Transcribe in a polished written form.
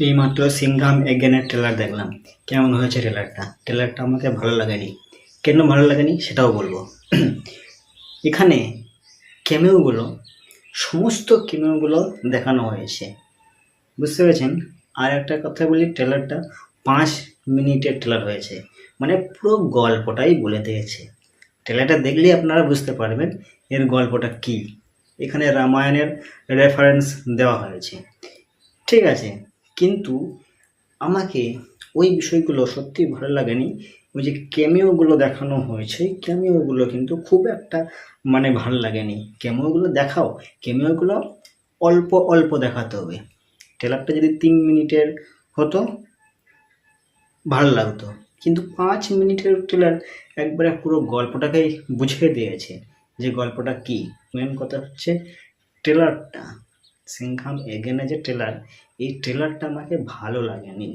এইমাত্র সিংঘাম এগেনের ট্রেলার দেখলাম। কেমন হয়েছে ট্রেলারটা আমাকে ভালো লাগেনি। কেন ভালো লাগেনি সেটাও বলবো। এখানে ক্যামেওগুলো, সমস্ত ক্যামেওগুলো দেখানো হয়েছে, বুঝতে পেরেছেন? আর একটা কথা বলি, ট্রেলারটা 5 মিনিটের ট্রেলার হয়েছে, মানে পুরো গল্পটাই বলে দিয়েছে। ট্রেলারটা দেখলেই আপনারা বুঝতে পারবেন এর গল্পটা কি। এখানে রামায়ণের রেফারেন্স দেওয়া হয়েছে, ঠিক আছে, কিন্তু আমাকে ওই বিষয়গুলো সত্যি ভালো লাগেনি। ওই যে ক্যামিওগুলো দেখানো হয়েছে, ক্যামিওগুলো কিন্তু খুব একটা মানে ভালো লাগেনি। ক্যামিওগুলো দেখাও, ক্যামিওগুলো অল্প অল্প দেখাতে হবে। ট্রেলারটা যদি 3 মিনিটের হতো ভালো লাগতো, কিন্তু 5 মিনিটের ট্রেলার একবারে পুরো গল্পটাকেই বুঝিয়ে দিয়েছে যে গল্পটা কি। মেন কথা হচ্ছে ট্রেলারটা, সিংঘাম এগেনে যে ট্রেলার, এই ট্রেলারটা আমাকে ভালো লাগেনি।